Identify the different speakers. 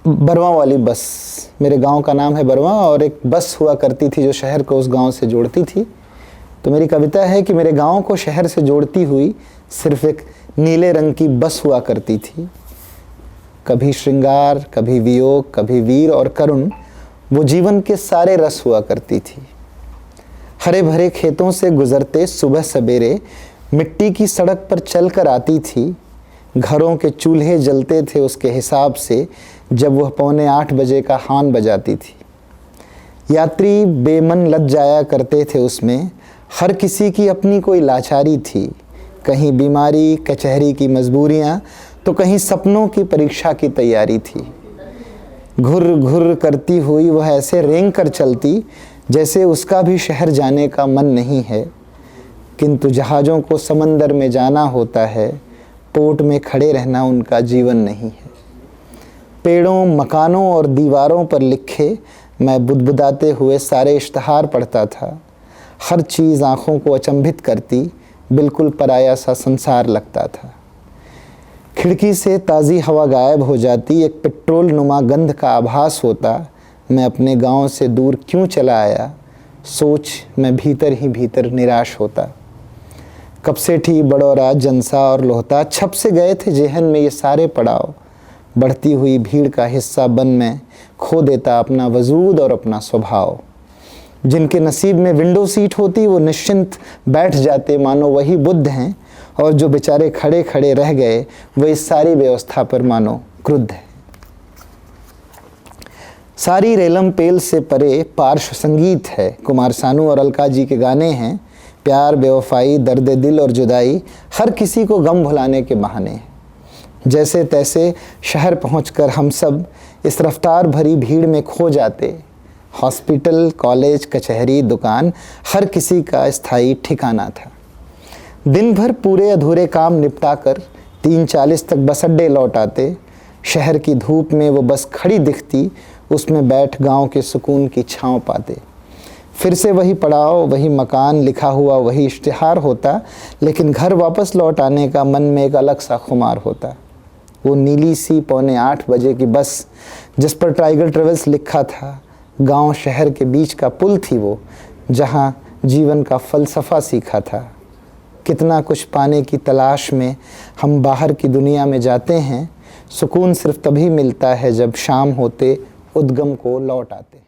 Speaker 1: बरवां वाली बस, मेरे गांव का नाम है बरवां और एक बस हुआ करती थी जो शहर को उस गांव से जोड़ती थी। तो मेरी कविता है कि मेरे गांव को शहर से जोड़ती हुई सिर्फ एक नीले रंग की बस हुआ करती थी। कभी श्रृंगार, कभी वियोग, कभी वीर और करुण, वो जीवन के सारे रस हुआ करती थी। हरे भरे खेतों से गुजरते सुबह सवेरे मिट्टी की सड़क पर चलकर आती थी। घरों के चूल्हे जलते थे उसके हिसाब से जब वह 7:45 बजे का हॉर्न बजाती थी। यात्री बेमन लद जाया करते थे उसमें, हर किसी की अपनी कोई लाचारी थी। कहीं बीमारी, कचहरी की मजबूरियां, तो कहीं सपनों की परीक्षा की तैयारी थी। घुर घुर करती हुई वह ऐसे रेंग कर चलती जैसे उसका भी शहर जाने का मन नहीं है। किंतु जहाज़ों को समंदर में जाना होता है, पोर्ट में खड़े रहना उनका जीवन नहीं है। पेड़ों, मकानों और दीवारों पर लिखे मैं बुदबुदाते हुए सारे इश्तहार पढ़ता था। हर चीज़ आँखों को अचंभित करती, बिल्कुल पराया सा संसार लगता था। खिड़की से ताज़ी हवा गायब हो जाती, एक पेट्रोल नुमा गंध का आभास होता। मैं अपने गांव से दूर क्यों चला आया, सोच मैं भीतर ही भीतर निराश होता। कपसेठी, बड़ौरा, जनसा और लोहता छप से गए थे जेहन में ये सारे पड़ाव। बढ़ती हुई भीड़ का हिस्सा बन मैं खो देता अपना वजूद और अपना स्वभाव। जिनके नसीब में विंडो सीट होती वो निश्चिंत बैठ जाते मानो वही बुद्ध हैं, और जो बेचारे खड़े खड़े रह गए वो इस सारी व्यवस्था पर मानो क्रुद्ध है। सारी रेलम पेल से परे पार्श्व संगीत है। कुमार सानू और अलका जी के गाने हैं। प्यार, बेवफाई, दर्द दिल और जुदाई, हर किसी को गम भुलाने के बहाने। जैसे तैसे शहर पहुंचकर हम सब इस रफ्तार भरी भीड़ में खो जाते। हॉस्पिटल, कॉलेज, कचहरी, दुकान, हर किसी का स्थायी ठिकाना था। दिन भर पूरे अधूरे काम निपटाकर 3:40 तक बस अड्डे लौट आते। शहर की धूप में वो बस खड़ी दिखती, उसमें बैठ गांव के सुकून की छांव पाते। फिर से वही पड़ाव, वही मकान, लिखा हुआ वही इश्तिहार होता, लेकिन घर वापस लौट आने का मन में एक अलग सा खुमार होता। वो नीली सी 7:45 बजे की बस जिस पर टाइगर ट्रेवल्स लिखा था, गांव शहर के बीच का पुल थी वो, जहां जीवन का फलसफा सीखा था। कितना कुछ पाने की तलाश में हम बाहर की दुनिया में जाते हैं। सुकून सिर्फ तभी मिलता है जब शाम होते उद्गम को लौट आते।